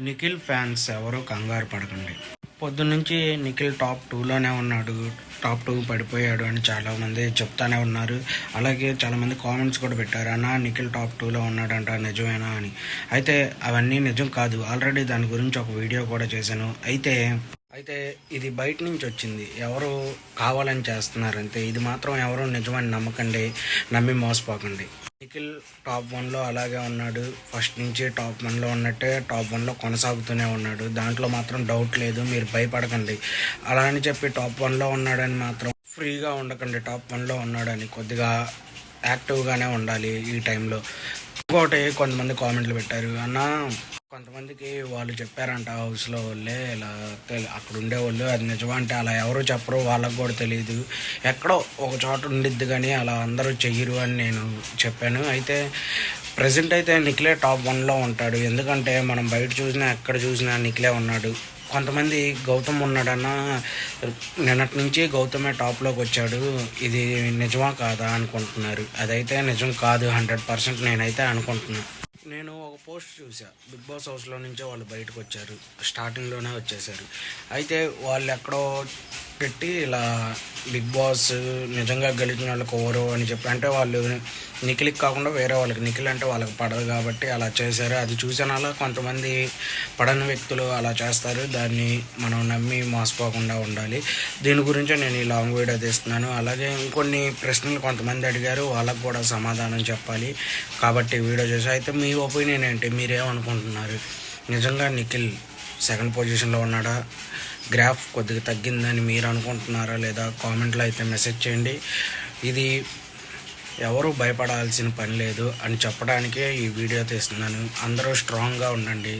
Nikhil fans ఎవరు కంగారు పడకండి. పొద్దున్నుంచి నిఖిల్ టాప్ 2లోనే ఉన్నాడు, టాప్ 2 పడిపోయాడు అని చాలామంది చెప్తానే ఉన్నారు. అలాగే చాలామంది కామెంట్స్ కూడా పెట్టారు, అన్న నిఖిల్ టాప్ 2లో ఉన్నాడంట, నిజమేనా అని. అయితే అవన్నీ నిజం కాదు. ఆల్రెడీ దాని గురించి ఒక వీడియో కూడా చేశాను. అయితే ఇది బయట నుంచి వచ్చింది, ఎవరు కావాలని చేస్తున్నారు అంతే. ఇది మాత్రం ఎవరు నిజమని నమ్మకండి, నమ్మి మోసపోకండి. నిఖిల్ టాప్ 1లో అలాగే ఉన్నాడు. ఫస్ట్ నుంచి టాప్ 1లో ఉన్నట్టే టాప్ 1లో కొనసాగుతూనే ఉన్నాడు. దాంట్లో మాత్రం డౌట్ లేదు, మీరు భయపడకండి. అలా అని చెప్పి టాప్ 1లో ఉన్నాడని మాత్రం ఫ్రీగా ఉండకండి. టాప్ 1లో ఉన్నాడని కొద్దిగా యాక్టివ్గానే ఉండాలి ఈ టైంలో. ఇంకోటి, కొంతమంది కామెంట్లు పెట్టారు, అన్న కొంతమందికి వాళ్ళు చెప్పారంట హౌస్లో వాళ్ళే ఇలా అక్కడ ఉండేవాళ్ళు, అది నిజమా అంటే అలా ఎవరు చెప్పరు, వాళ్ళకు కూడా తెలియదు. ఎక్కడో ఒక చోట ఉండిద్ది కానీ అలా అందరూ చెయ్యరు అని నేను చెప్పాను. అయితే ప్రజెంట్ అయితే నిఖిలే టాప్ 1లో ఉంటాడు. ఎందుకంటే మనం బయట చూసినా ఎక్కడ చూసినా నిఖిలే ఉన్నాడు. కొంతమంది గౌతమ్ ఉన్నాడన్నా, నిన్నటి నుంచి గౌతమే టాప్లోకి వచ్చాడు, ఇది నిజమా కాదా అనుకుంటున్నారు. అదైతే నిజం కాదు, 100% నేనైతే అనుకుంటున్నాను. నేను ఒక పోస్ట్ చూసా, బిగ్ బాస్ హౌస్లో నుంచే వాళ్ళు బయటకు వచ్చారు, స్టార్టింగ్లోనే వచ్చేసారు. అయితే వాళ్ళు ఎక్కడో పెట్టి ఇలా బిగ్ బాస్ నిజంగా గెలిచిన వాళ్ళకి ఓవరు అని చెప్పి, అంటే వాళ్ళు నిఖిల్కి కాకుండా వేరే వాళ్ళకి, నిఖిల్ అంటే వాళ్ళకి పడదు కాబట్టి అలా చేశారు. అది చూసినలా కొంతమంది పడని వ్యక్తులు అలా చేస్తారు, దాన్ని మనం నమ్మి మోసపోకుండా ఉండాలి. దీని గురించే నేను ఈ లాంగ్ వీడియో తీస్తున్నాను. అలాగే ఇంకొన్ని ప్రశ్నలు కొంతమంది అడిగారు, వాళ్ళకు కూడా సమాధానం చెప్పాలి కాబట్టి వీడియో చేసి. అయితే మీ ఒపీనియన్ ఏంటి, మీరేమనుకుంటున్నారు? నిజంగా నిఖిల్ సెకండ్ పొజిషన్లో ఉన్నాడా, గ్రాఫ్ కొద్దిగా తగ్గిందని మీరు అనుకుంటున్నారా లేదా? కామెంట్లో అయితే మెసేజ్ చేయండి. ఇది ఎవరు భయపడాల్సిన పని లేదు అని చెప్పడానికే ఈ వీడియో తీస్తున్నాను. అందరూ స్ట్రాంగ్గా ఉండండి.